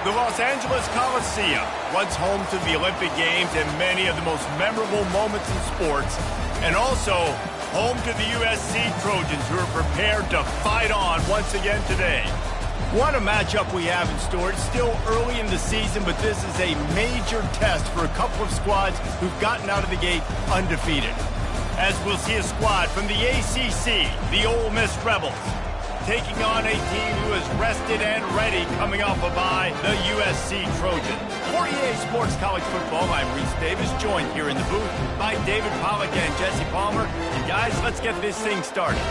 The Los Angeles Coliseum, once home to the Olympic Games and many of the most memorable moments in sports, and also home to the USC Trojans, who are prepared to fight on once again today. What a matchup we have in store. It's still early in the season, but this is a major test for a couple of squads who've gotten out of the gate undefeated. As we'll see a squad from the ACC, the Ole Miss Rebels, taking on a team who is rested and ready coming off a bye, the USC Trojans. For EA Sports College Football, I'm Reese Davis, joined here in the booth by David Pollack and Jesse Palmer. And guys, let's get this thing started.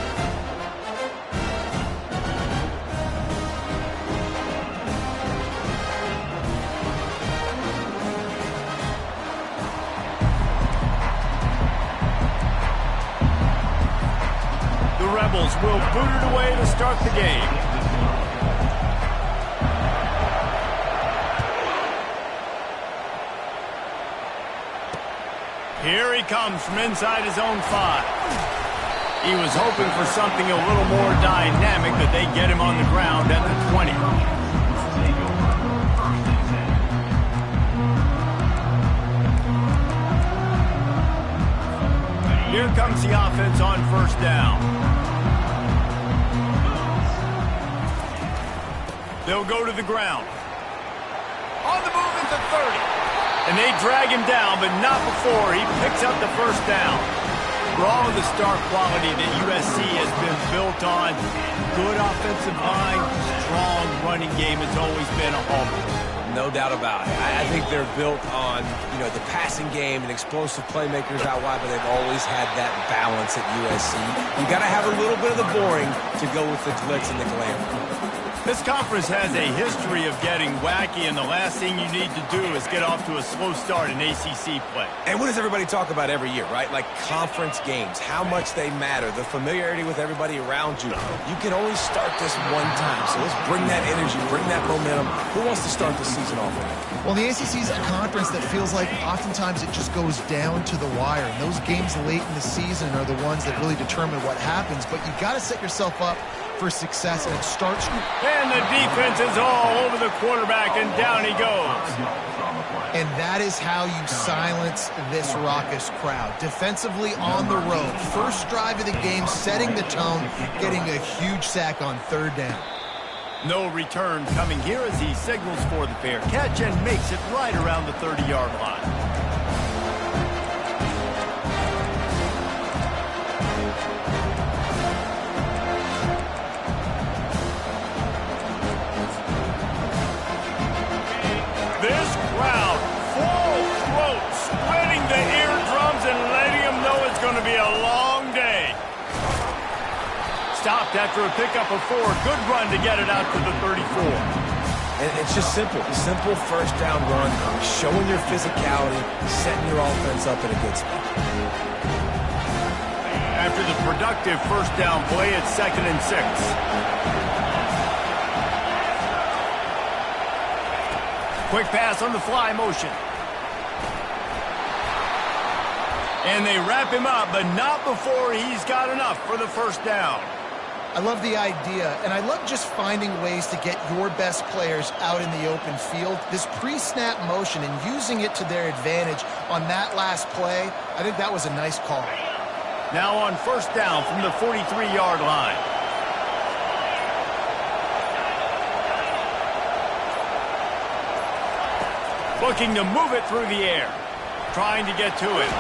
Rebels will boot it away to start the game. Here he comes from inside his own 5. He was hoping for something a little more dynamic, but they get him on the ground at the 20. Here comes the offense on first down. They'll go to the ground. On the move at the 30. And they drag him down, but not before he picks up the first down. For all of the star quality that USC has been built on, good offensive line, strong running game has always been a hallmark. No doubt about it. I think they're built on, the passing game and explosive playmakers out wide, but they've always had that balance at USC. You got to have a little bit of the boring to go with the glitz and the glamour. This conference has a history of getting wacky, and the last thing you need to do is get off to a slow start in ACC play. And what does everybody talk about every year, right? Like conference games, how much they matter, the familiarity with everybody around you. You can only start this one time, so let's bring that energy, bring that momentum. Who wants to start the season off with it? Well, the ACC is a conference that feels like oftentimes it just goes down to the wire. And those games late in the season are the ones that really determine what happens. But you've got to set yourself up for success, and it starts. And the defense is all over the quarterback, and down he goes. And that is how you silence this raucous crowd. Defensively on the road. First drive of the game, setting the tone, getting a huge sack on third down. No return coming here as he signals for the fair catch and makes it right around the 30-yard line. This crowd, full throat, splitting the eardrums and letting them know it's going to be a long day. Stopped after a pickup of 4. Good run to get it out to the 34. And it's just simple. Simple first down run, showing your physicality, setting your offense up in a good spot. After the productive first down play, it's 2nd and 6. Quick pass on the fly motion. And they wrap him up, but not before he's got enough for the first down. I love the idea, and I love just finding ways to get your best players out in the open field. This pre-snap motion and using it to their advantage on that last play, I think that was a nice call. Now on first down from the 43-yard line. Looking to move it through the air. Trying to get to it.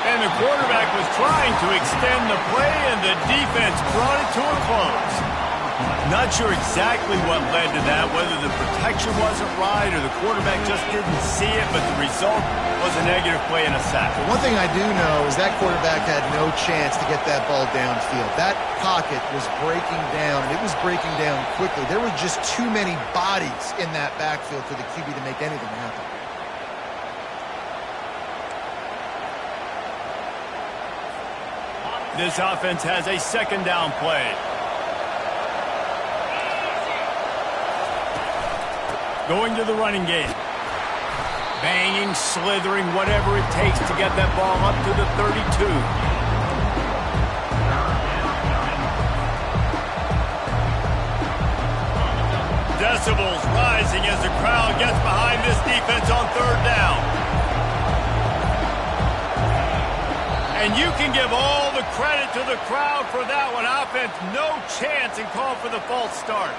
And the quarterback was trying to extend the play, and the defense brought it to a close. Not sure exactly what led to that, whether the protection wasn't right or the quarterback just didn't see it, but the result was a negative play and a sack. One thing I do know is that quarterback had no chance to get that ball downfield. That pocket was breaking down, and it was breaking down quickly. There were just too many bodies in that backfield for the QB to make anything happen. This offense has a second down play. Going to the running game. Banging, slithering, whatever it takes to get that ball up to the 32. Decibels rising as the crowd gets behind this defense on third down. And you can give all the credit to the crowd for that one. Offense, no chance, and call for the false start.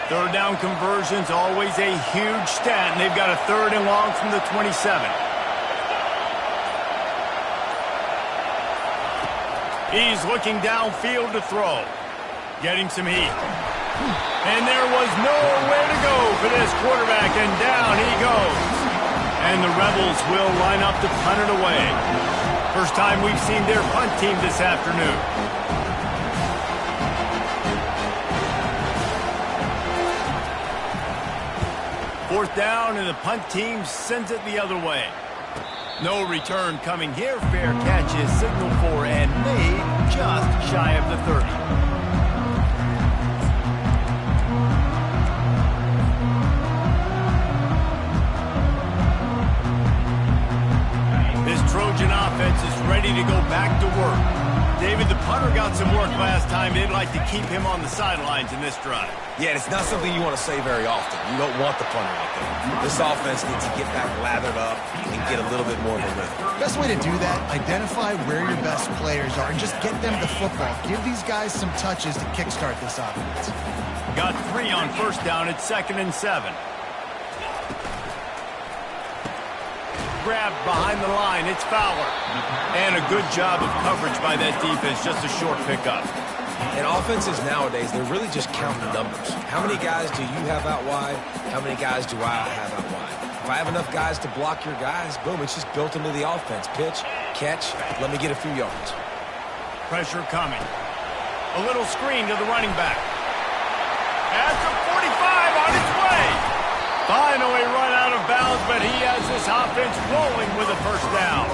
Third down conversions, always a huge stat, and they've got a 3rd and long from the 27. He's looking downfield to throw. Getting some heat. And there was nowhere to go for this quarterback, and down he goes. And the Rebels will line up to punt it away. First time we've seen their punt team this afternoon. Fourth down, and the punt team sends it the other way. No return coming here. Fair catch is signaled for and made just shy of the 30. This Trojan offense is ready to go back to work. David, the punter got some work last time. They'd like to keep him on the sidelines in this drive. Yeah, it's not something you want to say very often. You don't want the punter out there. This offense needs to get back lathered up and get a little bit more of a rhythm. Best way to do that, identify where your best players are and just get them the football. Give these guys some touches to kickstart this offense. Got 3 on first down. It's 2nd and 7. Grabbed behind the line. It's Fowler. And a good job of coverage by that defense. Just a short pickup. And offenses nowadays, they're really just counting numbers. How many guys do you have out wide? How many guys do I have out wide? If I have enough guys to block your guys, boom, it's just built into the offense. Pitch, catch, let me get a few yards. Pressure coming. A little screen to the running back. At the 45 on its way. Finally run out of bounds, but he has this offense rolling with a first down.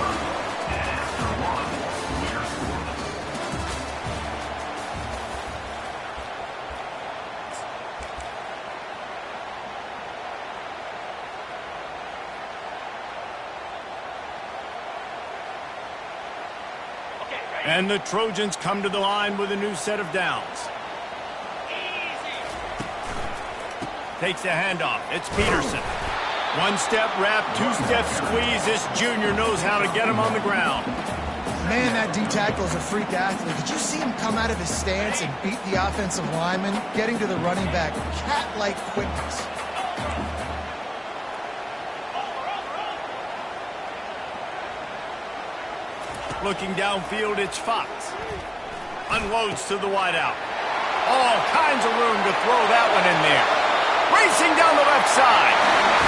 And the Trojans come to the line with a new set of downs. Takes the handoff. It's Peterson. 1-step wrap, 2-step squeeze. This junior knows how to get him on the ground. Man, that D-tackle is a freak athlete. Did you see him come out of his stance and beat the offensive lineman, getting to the running back? Cat-like quickness. Looking downfield, it's Fox. Unloads to the wideout. All kinds of room to throw that one in there. Racing down the left side.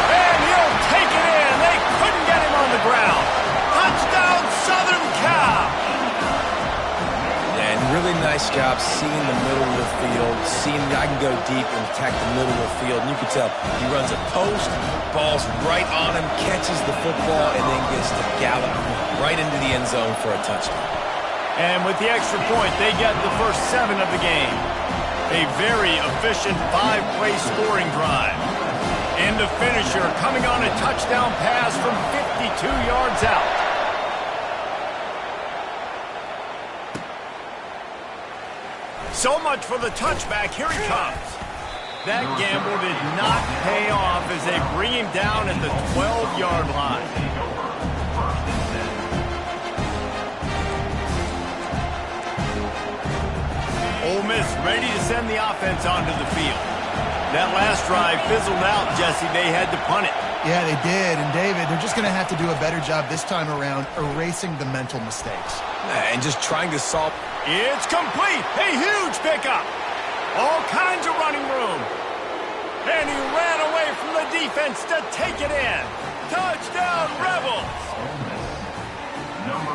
And he'll take it in. They couldn't get him on the ground. Touchdown, Southern Cal. And really nice job seeing the middle of the field, seeing that I can go deep and attack the middle of the field. And you can tell he runs a post, ball's right on him, catches the football, and then gets to gallop right into the end zone for a touchdown. And with the extra point, they get the first 7 of the game. A very efficient 5-play scoring drive. And the finisher coming on a touchdown pass from 52 yards out. So much for the touchback. Here he comes. That gamble did not pay off as they bring him down at the 12-yard line. Ole Miss ready to send the offense onto the field. That last drive fizzled out, Jesse. They had to punt it. Yeah, they did. And, David, they're just going to have to do a better job this time around erasing the mental mistakes. And just trying to solve. It's complete. A huge pickup. All kinds of running room. And he ran away from the defense to take it in. Touchdown, Rebels.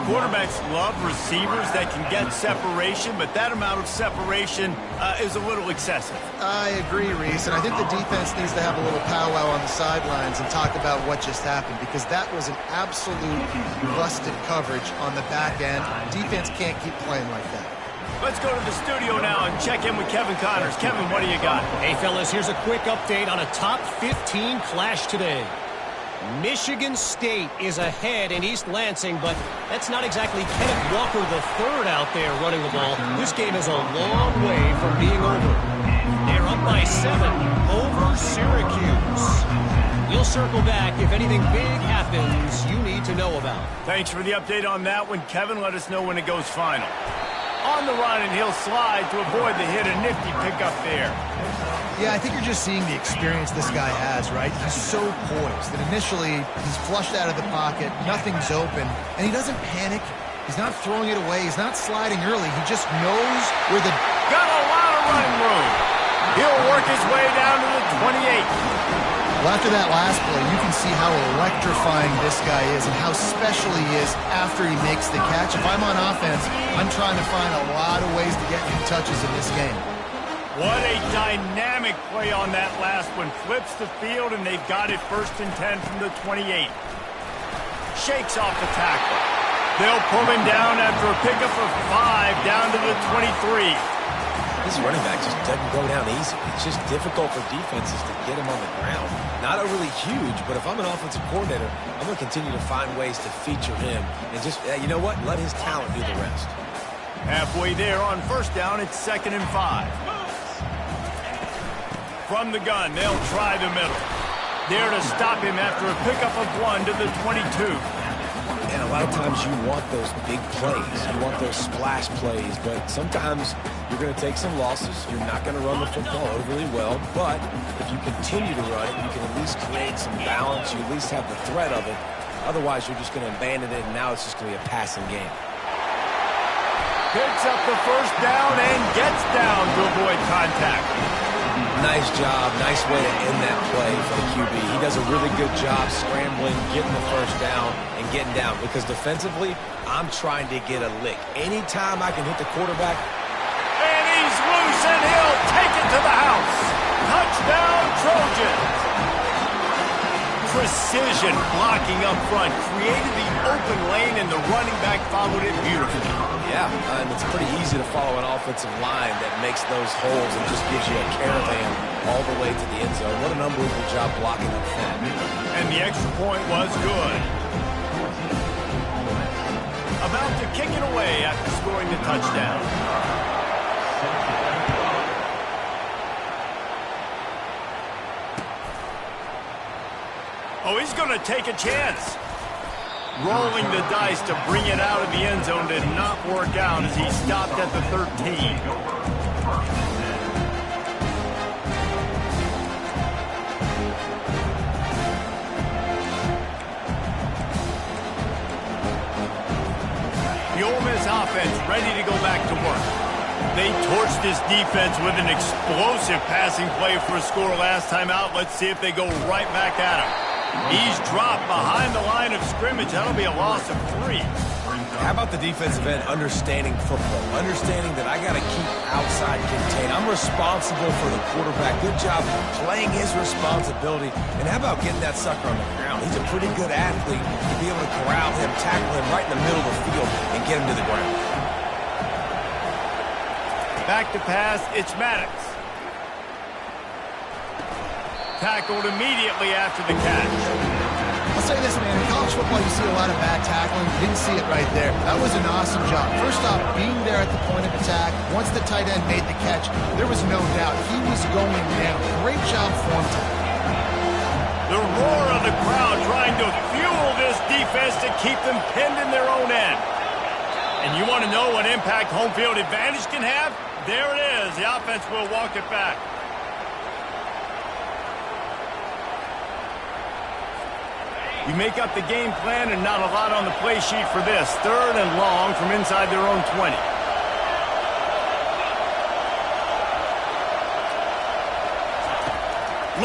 Quarterbacks love receivers that can get separation, but that amount of separation is a little excessive. I agree, Reese, and I think the defense needs to have a little powwow on the sidelines and talk about what just happened, because that was an absolute busted coverage on the back end. Defense can't keep playing like that. Let's go to the studio now and check in with Kevin Connors. Kevin, what do you got? Hey, fellas, here's a quick update on a top 15 clash today. Michigan State is ahead in East Lansing, but that's not exactly Kenneth Walker III out there running the ball. This game is a long way from being over. They're up by 7 over Syracuse. We'll circle back if anything big happens you need to know about. Thanks for the update on that one, Kevin. Let us know when it goes final. On the run, and he'll slide to avoid the hit. A nifty pickup there. Yeah, I think you're just seeing the experience this guy has, right? He's so poised that initially he's flushed out of the pocket, nothing's open, and he doesn't panic. He's not throwing it away. He's not sliding early. He just knows where the... Got a lot of running room. He'll work his way down to the 28. Well, after that last play, you can see how electrifying this guy is and how special he is after he makes the catch. If I'm on offense, I'm trying to find a lot of ways to get him touches in this game. What a dynamic play on that last one. Flips the field, and they've got it 1st and 10 from the 28. Shakes off the tackle. They'll pull him down after a pickup of 5 down to the 23. This running back just doesn't go down easy. It's just difficult for defenses to get him on the ground. Not overly huge, but if I'm an offensive coordinator, I'm going to continue to find ways to feature him and just, you know what, let his talent do the rest. Halfway there on 1st down, it's 2nd and 5. From the gun, they'll try the middle. There to stop him after a pickup of 1 to the 22. And a lot of times you want those big plays. You want those splash plays, but sometimes you're going to take some losses. You're not going to run the football overly well, but if you continue to run it, you can at least create some balance. You at least have the threat of it. Otherwise, you're just going to abandon it, and now it's just going to be a passing game. Picks up the 1st down and gets down to avoid contact. Nice job. Nice way to end that play for the QB. He does a really good job scrambling, getting the 1st down, and getting down. Because defensively, I'm trying to get a lick. Anytime I can hit the quarterback. And he's loose, and he'll take it to the house. Touchdown, Trojans. Precision blocking up front. Created the open lane, and the running back followed it beautifully. Yeah, and it's pretty easy to follow an offensive line that makes those holes and just gives you a caravan all the way to the end zone. What an unbelievable job blocking up front. And the extra point was good. About to kick it away after scoring the touchdown. Oh, he's going to take a chance. Rolling the dice to bring it out of the end zone did not work out as he stopped at the 13. The Ole Miss offense ready to go back to work. They torched this defense with an explosive passing play for a score last time out. Let's see if they go right back at him. He's dropped behind the line of scrimmage. That'll be a loss of 3. How about the defensive end understanding football? Understanding that I got to keep outside contained. I'm responsible for the quarterback. Good job playing his responsibility. And how about getting that sucker on the ground? He's a pretty good athlete to be able to corral him, tackle him right in the middle of the field, and get him to the ground. Back to pass, it's Maddox. Tackled immediately after the catch. I'll say this, man. In college football, you see a lot of bad tackling. You didn't see it right there. That was an awesome job. First off, being there at the point of attack. Once the tight end made the catch, there was no doubt he was going down. Great job form time. The roar of the crowd trying to fuel this defense to keep them pinned in their own end. And you want to know what impact home field advantage can have? There it is. The offense will walk it back. You make up the game plan and not a lot on the play sheet for this. 3rd and long from inside their own 20.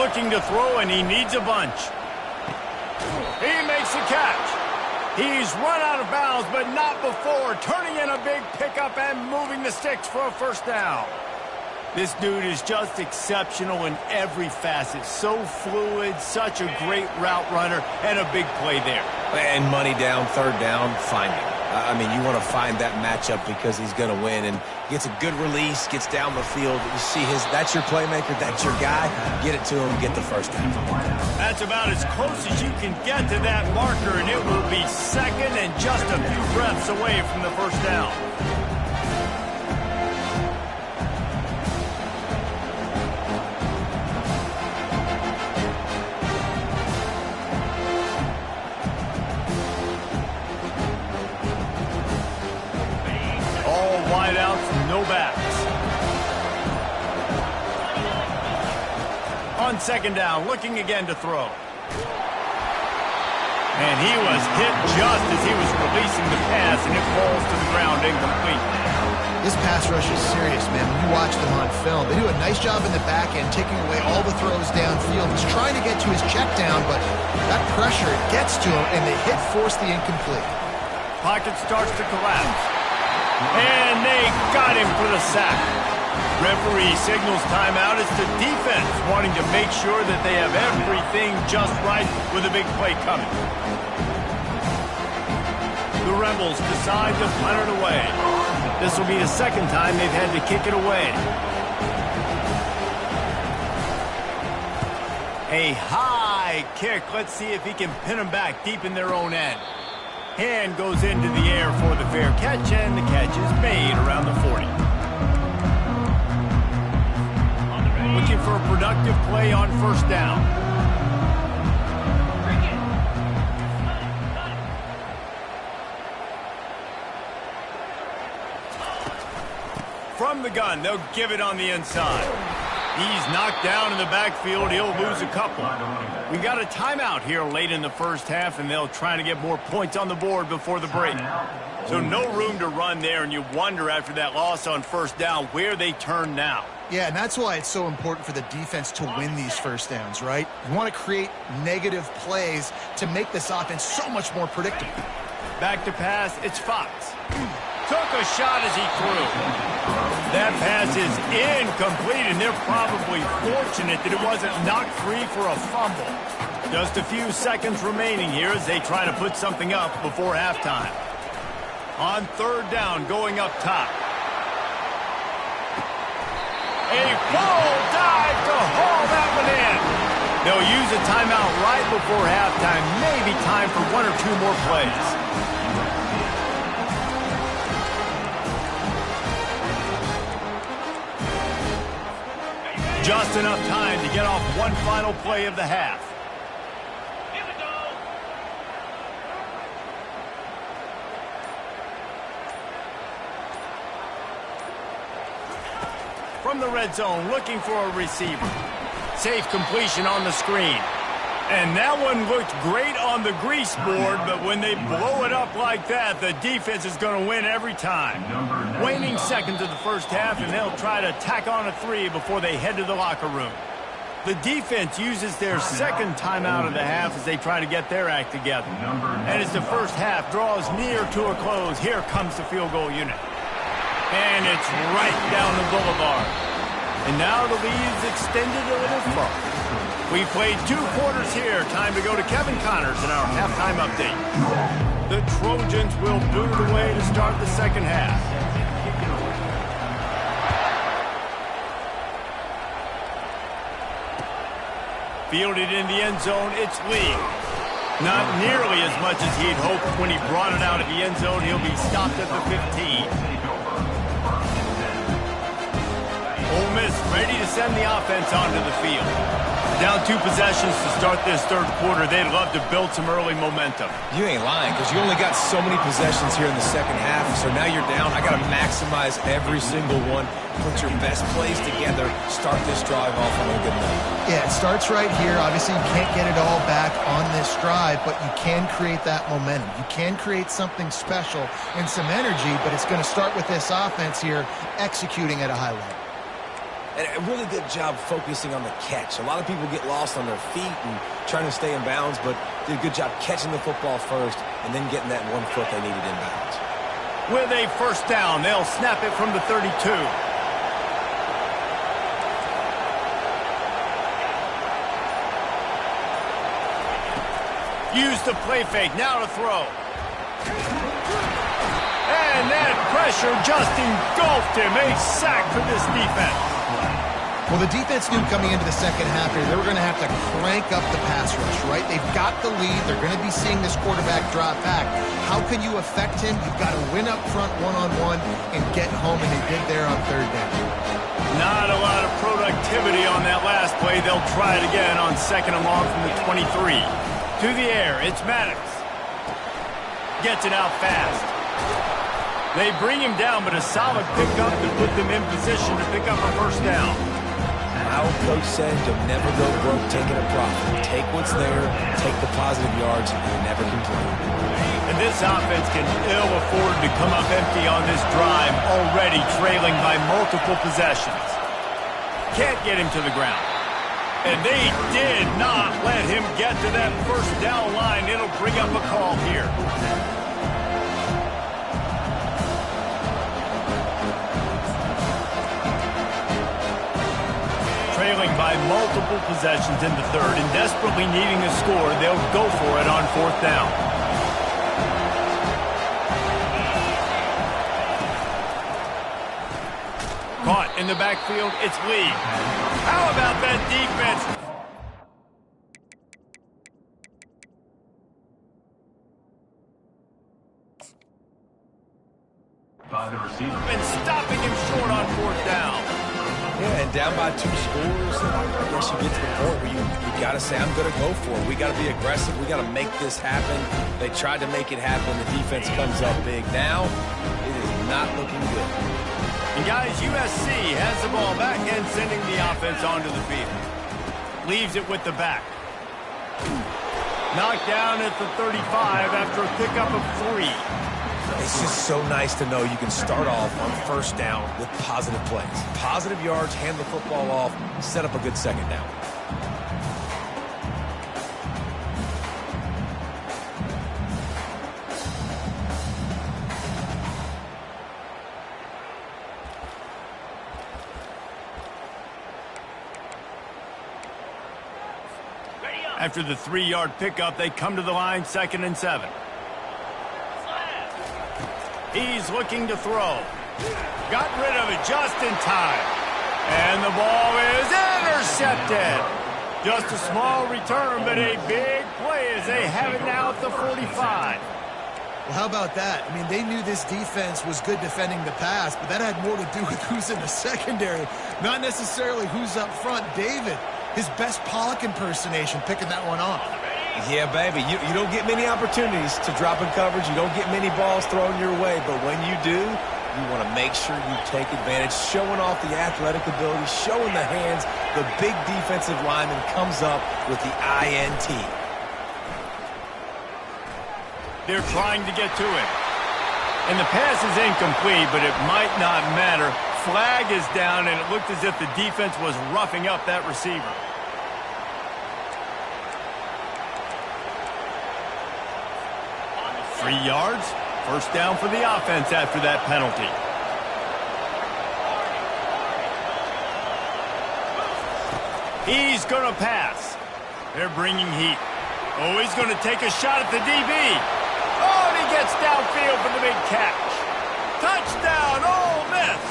Looking to throw, and he needs a bunch. He makes the catch. He's run out of bounds, but not before. Turning in a big pickup and moving the sticks for a 1st down. This dude is just exceptional in every facet. So fluid, such a great route runner, and a big play there. And money down, 3rd down, find him. I mean, you want to find that matchup because he's going to win, and gets a good release, gets down the field. You see that's your playmaker, that's your guy. Get it to him, get the first down. That's about as close as you can get to that marker, and it will be second and just a few breaths away from the first down. No backs. On second down, looking again to throw. And he was hit just as he was releasing the pass, and it falls to the ground incomplete. This pass rush is serious, man. When you watch them on film, they do a nice job in the back end, taking away all the throws downfield. He's trying to get to his check down, but that pressure gets to him, and the hit forced the incomplete. Pocket starts to collapse. And they got him for the sack. Referee signals timeout as the defense wanting to make sure that they have everything just right with a big play coming. The Rebels decide to punt it away. This will be the second time they've had to kick it away. A high kick. Let's see if he can pin them back deep in their own end. Hand goes into the air for the fair catch, and the catch is made around the 40. Looking for a productive play on first down. From the gun, they'll give it on the inside. He's knocked down in the backfield. He'll lose a couple. We got a timeout here late in the first half, and they'll try to get more points on the board before the break. So no room to run there, and you wonder after that loss on first down where they turn now. Yeah, and that's why it's so important for the defense to win these first downs, right? You want to create negative plays to make this offense so much more predictable. Back to pass, it's Fox. Took a shot as he threw. That pass is incomplete, and they're probably fortunate that it wasn't knocked free for a fumble. Just a few seconds remaining here as they try to put something up before halftime. On third down, going up top. A full dive to haul that one in. They'll use a timeout right before halftime. Maybe time for one or two more plays. Just enough time to get off one final play of the half. From the red zone, looking for a receiver. Safe completion on the screen. And that one looked great on the grease board, but when they blow it up like that, the defense is going to win every time. Waning seconds of the first half, and they'll try to tack on a 3 before they head to the locker room. The defense uses their second timeout of the half as they try to get their act together. And as the first half draws near to a close, here comes the field goal unit. And it's right down the boulevard. And now the lead's extended a little further. We played 2 quarters here. Time to go to Kevin Connors in our halftime update. The Trojans will boot it away to start the second half. Fielded in the end zone, it's Lee. Not nearly as much as he'd hoped when he brought it out of the end zone. He'll be stopped at the 15. Ole Miss ready to send the offense onto the field. Down 2 possessions to start this third quarter. They'd love to build some early momentum. You ain't lying, because you only got so many possessions here in the second half, so now you're down. I got to maximize every single one. Put your best plays together. Start this drive off on a good note. Yeah, it starts right here. Obviously, you can't get it all back on this drive, but you can create that momentum. You can create something special and some energy, but it's going to start with this offense here executing at a high level. And a really good job focusing on the catch. A lot of people get lost on their feet and trying to stay in bounds, but did a good job catching the football first and then getting that 1 foot they needed in bounds. With a first down, they'll snap it from the 32. Use the play fake, now to throw. And that pressure just engulfed him. A sack for this defense. Well, the defense knew coming into the second half here they were going to have to crank up the pass rush, right? They've got the lead. They're going to be seeing this quarterback drop back. How can you affect him? You've got to win up front one-on-one and get home, and they did there on third down. Not a lot of productivity on that last play. They'll try it again on second and long from the 23. To the air, it's Maddox. Gets it out fast. They bring him down, but a solid pickup to put them in position to pick up a first down. My old coach said you'll never go broke taking a profit. Take what's there, take the positive yards, and never complain. And this offense can ill afford to come up empty on this drive, already trailing by multiple possessions. Can't get him to the ground. And they did not let him get to that first down line. It'll bring up a call here. Trailing by multiple possessions in the third and desperately needing a score, they'll go for it on fourth down. Caught in the backfield, it's Lee. How about that defense? By the receiver. And stopping him short on fourth down. Yeah, and down by 2 scores, I guess you get to the point where you got to say, I'm going to go for it. We got to be aggressive. We got to make this happen. They tried to make it happen. The defense comes up big. Now, it is not looking good. And guys, USC has the ball back and sending the offense onto the field. Leaves it with the back. Knocked down at the 35 after a pickup of 3. It's just so nice to know you can start off on first down with positive plays. Positive yards, hand the football off, set up a good second down. After the 3-yard pickup, they come to the line, 2nd and 7. He's looking to throw. Got rid of it just in time. And the ball is intercepted. Just a small return, but a big play as they have it now at the 45. Well, how about that? I mean, they knew this defense was good defending the pass, but that had more to do with who's in the secondary, not necessarily who's up front. David, his best Pollock impersonation, picking that one off. Yeah, baby, you don't get many opportunities to drop in coverage. You don't get many balls thrown your way, but when you do, you want to make sure you take advantage, showing off the athletic ability, showing the hands. The big defensive lineman comes up with the INT. They're trying to get to it. And the pass is incomplete, but it might not matter. Flag is down, and it looked as if the defense was roughing up that receiver. Three yards, first down for the offense after that penalty. He's going to pass. They're bringing heat. Oh, he's going to take a shot at the DB. Oh, and he gets downfield for the big catch. Touchdown, Ole Miss.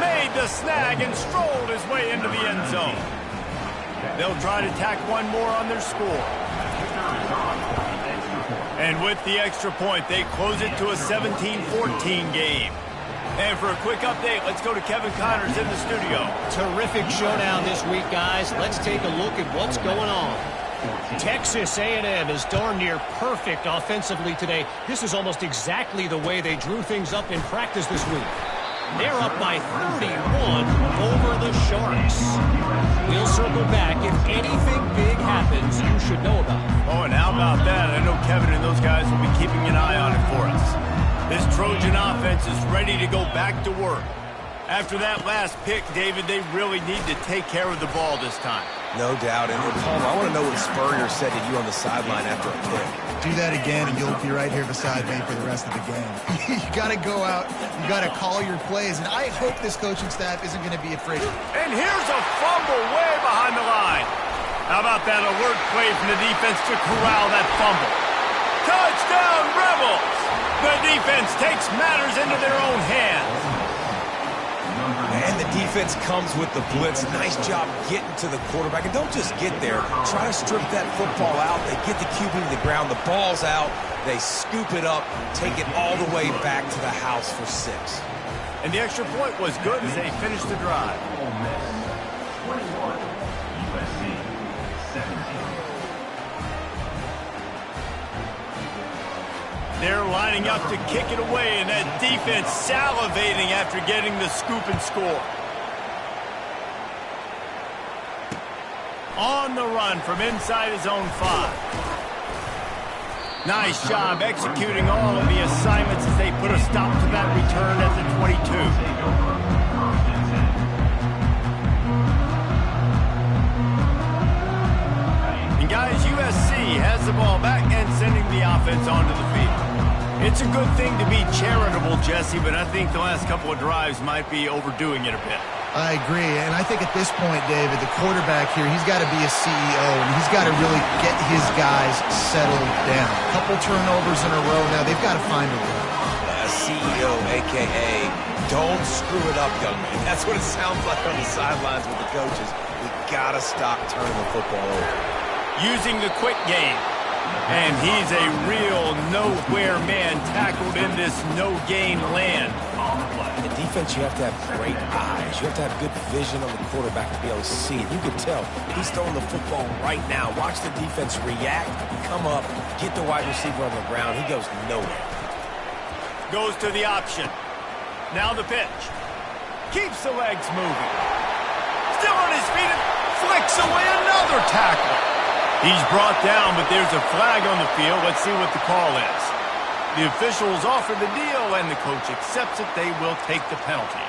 Made the snag and strolled his way into the end zone. They'll try to tack one more on their score. And with the extra point, they close it to a 17-14 game. And for a quick update, let's go to Kevin Connors in the studio. Terrific showdown this week, guys. Let's take a look at what's going on. Texas A&M is darn near perfect offensively today. This is almost exactly the way they drew things up in practice this week. They're up by 31 over the Sharks. We'll circle back. If anything big happens, you should know about it. Oh, and how about that? I know Kevin and those guys will be keeping an eye on it for us. This Trojan offense is ready to go back to work. After that last pick, David, they really need to take care of the ball this time. No doubt. And Palmer, I want to know what Spurrier said to you on the sideline after a pick. Do that again, and you'll be right here beside me for the rest of the game. You got to go out. You got to call your plays, and I hope this coaching staff isn't going to be afraid. And here's a fumble way behind the line. How about that alert play from the defense to corral that fumble? Touchdown, Rebels! The defense takes matters into their own hands. And the defense comes with the blitz. Nice job getting to the quarterback. And don't just get there. Try to strip that football out. They get the QB to the ground. The ball's out. They scoop it up, take it all the way back to the house for 6. And the extra point was good as they finished the drive. 21, USC 17. They're lining up to kick it away, and that defense salivating after getting the scoop and score. On the run from inside his own 5. Nice job executing all of the assignments as they put a stop to that return at the 22. And guys, USC has the ball back and sending the offense onto the field. It's a good thing to be charitable, Jesse, but I think the last couple of drives might be overdoing it a bit. I agree, and I think at this point, David, the quarterback here, he's got to be a CEO, and he's got to really get his guys settled down. A couple turnovers in a row now. They've got to find a way. CEO, a.k.a. don't screw it up, young man. That's what it sounds like on the sidelines with the coaches. We got to stop turning the football over. Using the quick game. And he's a real nowhere man tackled in this no-gain land. In defense, you have to have great eyes. You have to have good vision on the quarterback to be able to see it. You can tell he's throwing the football right now. Watch the defense react, come up, get the wide receiver on the ground. He goes nowhere. Goes to the option. Now the pitch. Keeps the legs moving. Still on his feet and flicks away another tackle. He's brought down, but there's a flag on the field. Let's see what the call is. The officials offer the deal, and the coach accepts it. They will take the penalty.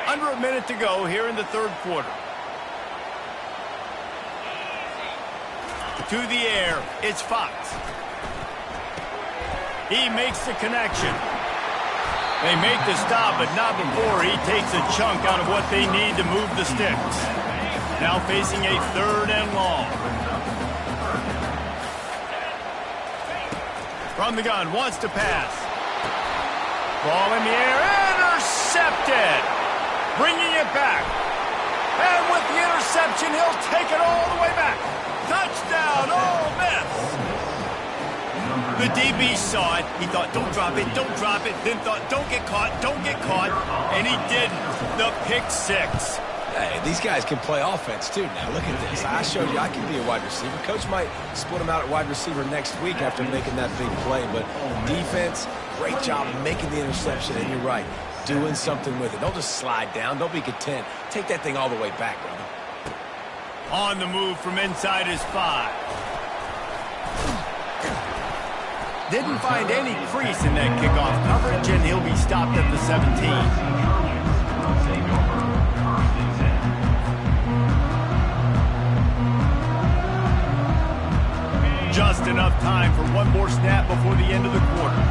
Under a minute to go here in the third quarter. To the air, it's Fox. He makes the connection. They make the stop, but not before he takes a chunk out of what they need to move the sticks. Now facing a 3rd and long. From the gun, wants to pass. Ball in the air, intercepted. Bringing it back. And with the interception, he'll take it all the way back. Touchdown, Ole Miss. The DB saw it. He thought, don't drop it, don't drop it. Then thought, don't get caught, don't get caught. And he didn't. The pick 6. Hey, these guys can play offense, too. Now, look at this. I showed you I can be a wide receiver. Coach might split him out at wide receiver next week after making that big play. But defense, great job making the interception. And you're right, doing something with it. Don't just slide down. Don't be content. Take that thing all the way back, brother. On the move from inside his 5. Didn't find any crease in that kickoff coverage, and he'll be stopped at the 17. Just enough time for one more snap before the end of the quarter.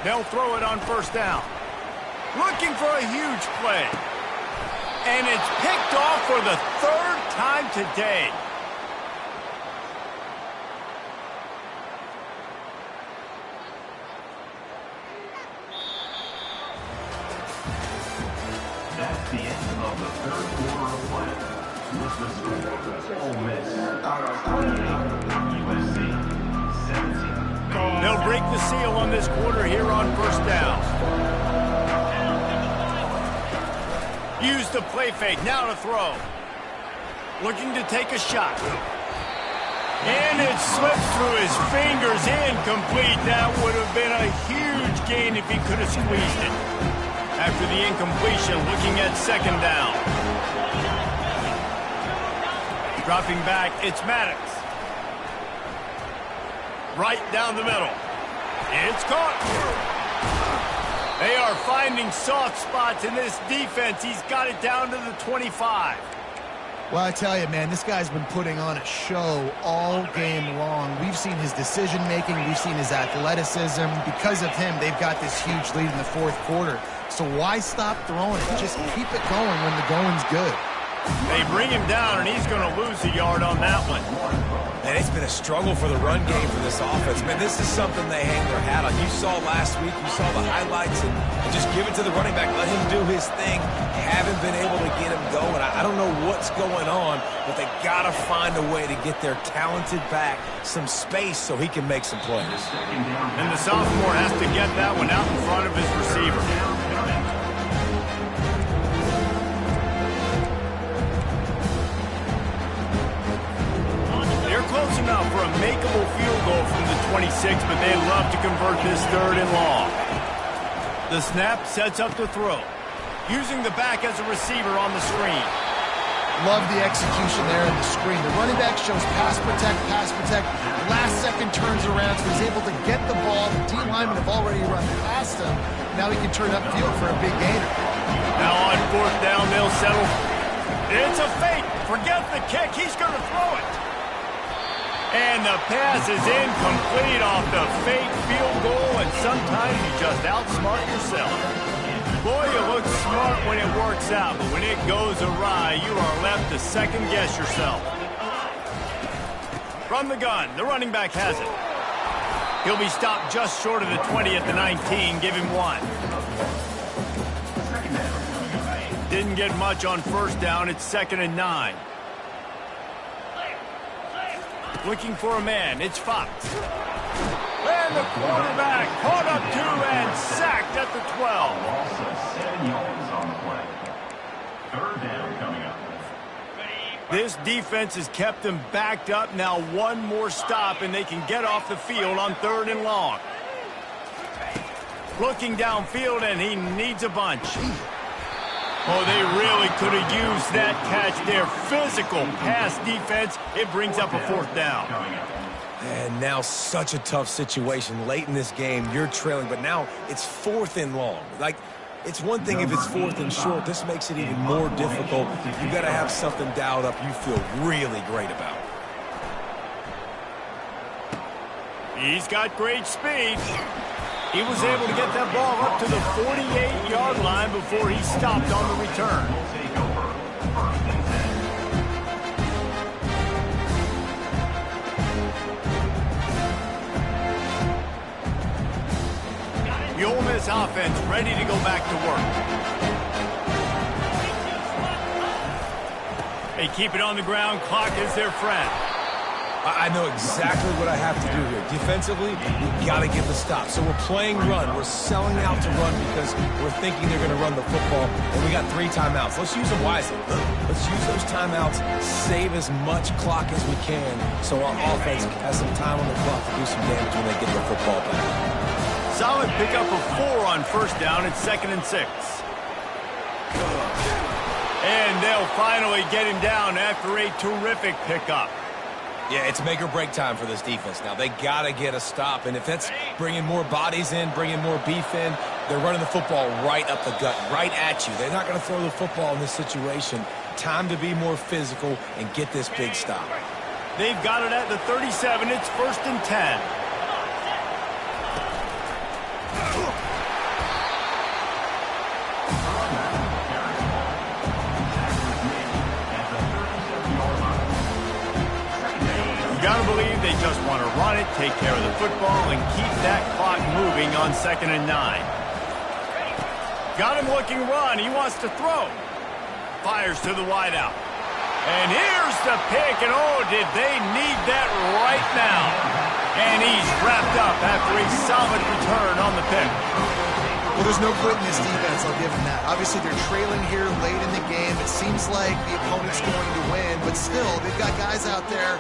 They'll throw it on 1st down. Looking for a huge play. And it's picked off for the 3rd time today. That's the end of the 3rd quarter of play. With the score, Ole Miss 28, USC 17. They'll break the seal on this quarter here on 1st down. Use the play fake, now to throw. Looking to take a shot. And it slips through his fingers, incomplete. That would have been a huge gain if he could have squeezed it. After the incompletion, looking at 2nd down. Dropping back, it's Maddox. Right down the middle. It's caught. They are finding soft spots in this defense. He's got it down to the 25. Well, I tell you, man, this guy's been putting on a show all game long. We've seen his decision-making. We've seen his athleticism. Because of him, they've got this huge lead in the 4th quarter. So why stop throwing it? Just keep it going when the going's good. They bring him down, and he's going to lose a yard on that one. Man, it's been a struggle for the run game for this offense. Man, this is something they hang their hat on. You saw last week, you saw the highlights, and just give it to the running back. Let him do his thing. Haven't been able to get him going. I don't know what's going on, but they got to find a way to get their talented back some space so he can make some plays. And the sophomore has to get that one out in front of his receiver. Close enough for a makeable field goal from the 26, but they'd love to convert this 3rd and long. The snap sets up the throw, using the back as a receiver on the screen. Love the execution there in the screen. The running back shows pass protect. Last second turns around, so he's able to get the ball. The D linemen have already run past him. Now he can turn upfield for a big gainer. Now on 4th down, they'll settle. It's a fake. Forget the kick. He's going to throw it. And the pass is incomplete off the fake field goal, and sometimes you just outsmart yourself. Boy, you look smart when it works out, but when it goes awry, you are left to second-guess yourself. From the gun, the running back has it. He'll be stopped just short of the 20 at the 19. Give him 1. Didn't get much on 1st down. It's 2nd and 9. Looking for a man. It's Fox. And the quarterback caught up 2 and sacked at the 12. Loss of 7 yards on the play. 3rd down coming up. This defense has kept them backed up. Now 1 more stop, and they can get off the field on 3rd and long. Looking downfield, and he needs a bunch. Oh, they really could have used that catch there. Physical pass defense. It brings up a 4th down. And now such a tough situation. Late in this game, you're trailing, but now it's 4th and long. Like, it's one thing if it's 4th and short. This makes it even more difficult. You got to have something dialed up you feel really great about. He's got great speed. He was able to get that ball up to the 48-yard line before he stopped on the return. The Ole Miss offense ready to go back to work. They keep it on the ground. Clock is their friend. I know exactly what I have to do here. Defensively, we got to get the stop. So we're playing run. We're selling out to run because we're thinking they're going to run the football, and we got 3 timeouts. Let's use them wisely. Let's use those timeouts, save as much clock as we can so our offense has some time on the clock to do some damage when they get the football back. Solid pickup of 4 on 1st down. It's 2nd and 6. And they'll finally get him down after a terrific pickup. Yeah, it's make or break time for this defense now. They got to get a stop, and if that's bringing more bodies in, bringing more beef in, they're running the football right up the gut, right at you. They're not going to throw the football in this situation. Time to be more physical and get this big stop. They've got it at the 37. It's 1st and 10. Gotta believe they just want to run it, take care of the football, and keep that clock moving on 2nd and 9. Got him looking run. He wants to throw. Fires to the wideout. And here's the pick, and oh, did they need that right now. And he's wrapped up after a solid return on the pick. Well, there's no quit in this defense, I'll give them that. Obviously, they're trailing here late in the game. It seems like the opponent's going to win, but still, they've got guys out there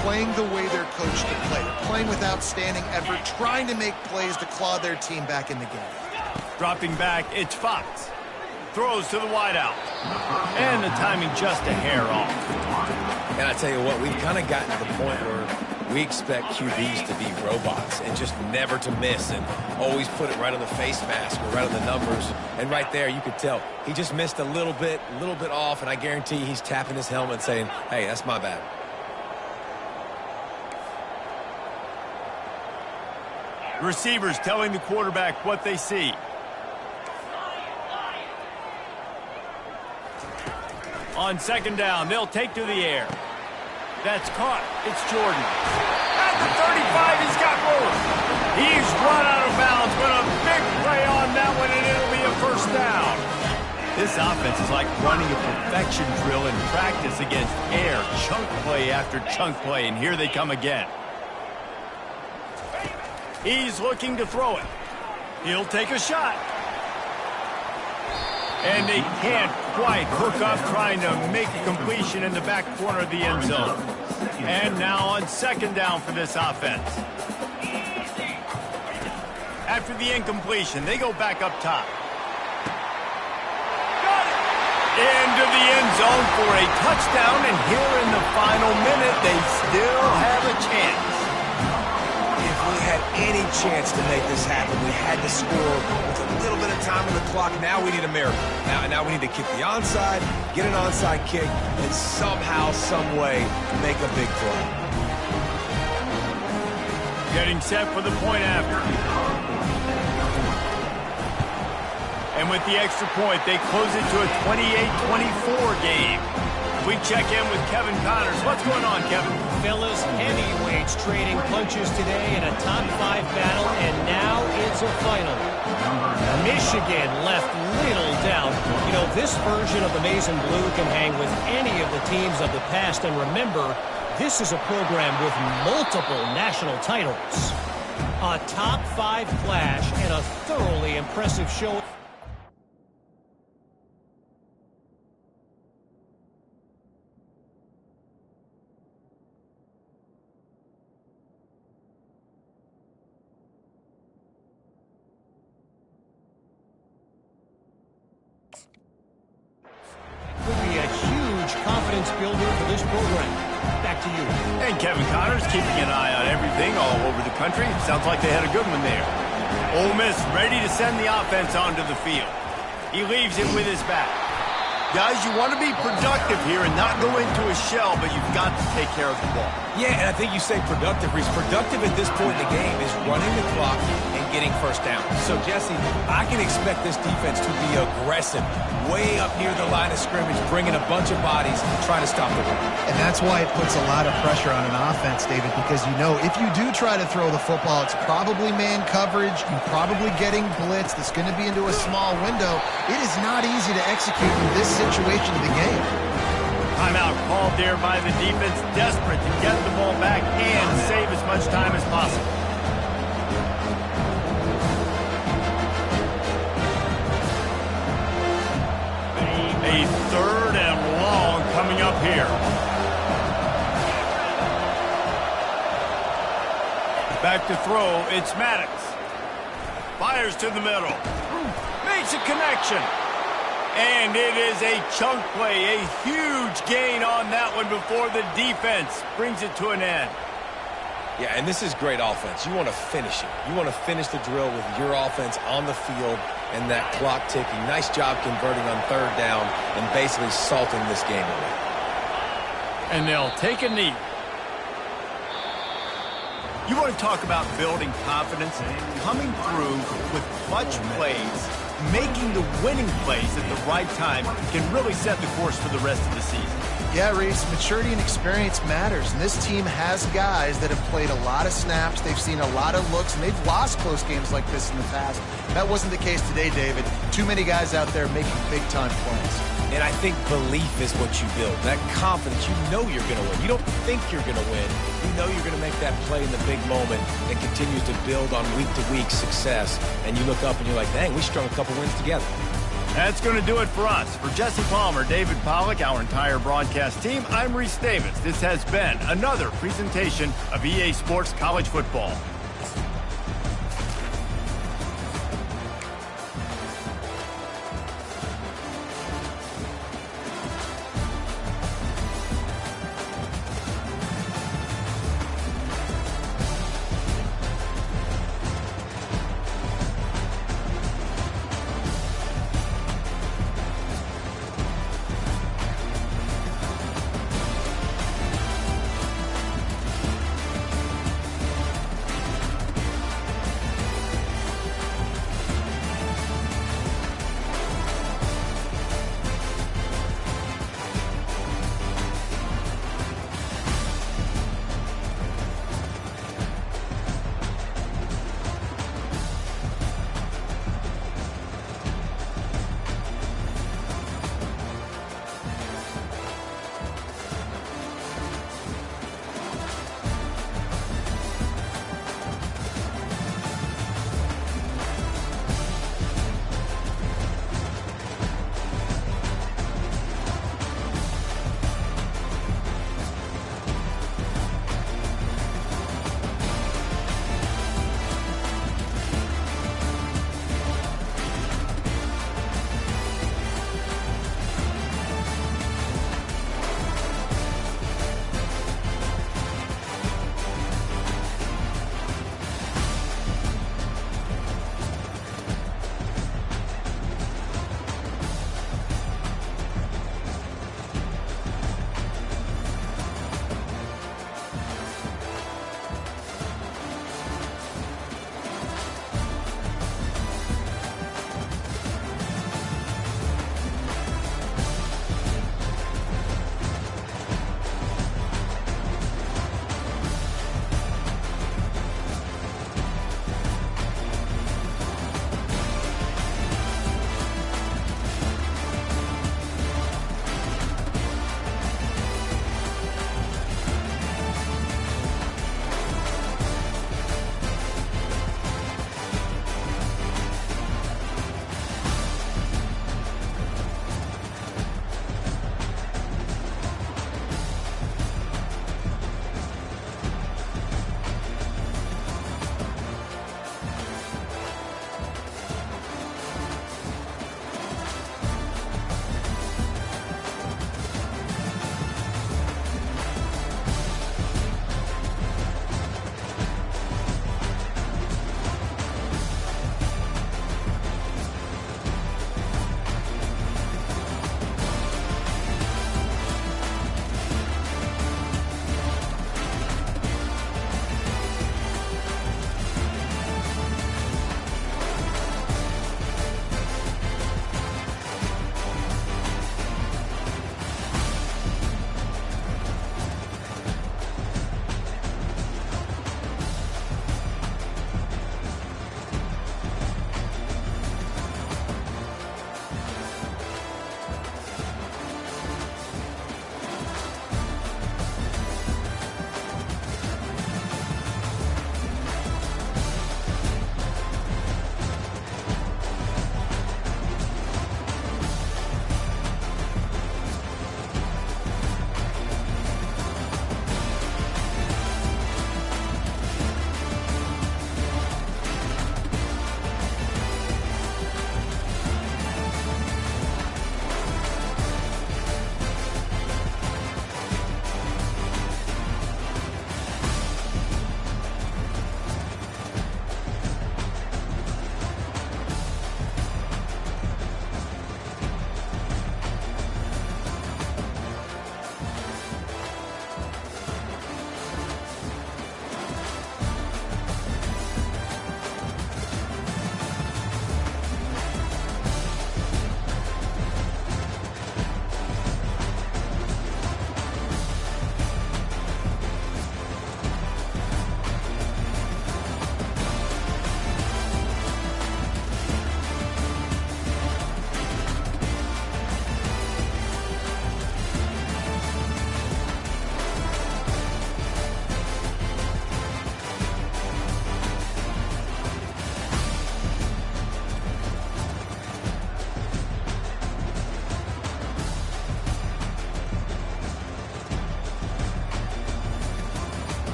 playing the way they're coached to play. They're playing with outstanding effort, trying to make plays to claw their team back in the game. Dropping back, it's Fox. Throws to the wideout. And the timing just a hair off. And I tell you what, we've kind of gotten to the point where we expect QBs to be robots and just never to miss and always put it right on the face mask or right on the numbers. And right there, you could tell he just missed a little bit off, and I guarantee he's tapping his helmet saying, hey, that's my bad. Receivers telling the quarterback what they see. On second down, they'll take to the air. That's caught. It's Jordan. At the 35, he's got room. He's run out of bounds, but a big play on that one, and it'll be a first down. This offense is like running a perfection drill in practice against air, chunk play after chunk play, and here they come again. He's looking to throw it. He'll take a shot. And they can't quite hook up trying to make a completion in the back corner of the end zone. And now on second down for this offense. After the incompletion, they go back up top. Into the end zone for a touchdown, and here in the final minute, they still have a chance. If we had any chance to make this happen, we had to score with a little bit of time on the clock. Now we need a miracle. Now we need to kick the onside, get an onside kick, and somehow, some way, make a big play. Getting set for the point after. And with the extra point, they close it to a 28-24 game. We check in with Kevin Connors. What's going on, Kevin? Fellas, heavyweights trading punches today in a top 5 battle, and now it's a final. Michigan left little doubt. You know, this version of the Maize and Blue can hang with any of the teams of the past, and remember, this is a program with multiple national titles. A top 5 clash and a thoroughly impressive show. Could be a huge confidence builder for this program. Back to you. And Kevin Connors keeping an eye on everything all over the country. Sounds like they had a good one there. Ole Miss ready to send the offense onto the field. He leaves it with his back. Guys, you want to be productive here and not go into a shell, but you've got to take care of the ball. Yeah, and I think you say productive, Reese. Productive at this point in the game is running the clock and getting first down. So, Jesse, I can expect this defense to be aggressive, way up near the line of scrimmage, bringing a bunch of bodies, trying to stop the run. And that's why it puts a lot of pressure on an offense, David, because you know if you do try to throw the football, it's probably man coverage, you're probably getting blitzed, it's going to be into a small window. It is not easy to execute in this situation of the game. Timeout called there by the defense, desperate to get the ball back and save as much time as possible. A third and long coming up here. Back to throw, it's Maddox. Fires to the middle. Makes a connection. And it is a chunk play, a huge gain on that one before the defense brings it to an end. Yeah, and this is great offense. You want to finish it. You want to finish the drill with your offense on the field and that clock ticking. Nice job converting on third down and basically salting this game away. And they'll take a knee. You want to talk about building confidence? Coming through with clutch plays, making the winning plays at the right time can really set the course for the rest of the season. Yeah, Reese, maturity and experience matters, and this team has guys that have played a lot of snaps, they've seen a lot of looks, and they've lost close games like this in the past. That wasn't the case today, David. Too many guys out there making big-time plays. And I think belief is what you build. That confidence, you know you're going to win. You don't think you're going to win. You know you're going to make that play in the big moment that continues to build on week-to-week success. And you look up and you're like, dang, we strung a couple wins together. That's going to do it for us. For Jesse Palmer, David Pollack, our entire broadcast team, I'm Reese Davis. This has been another presentation of EA Sports College Football.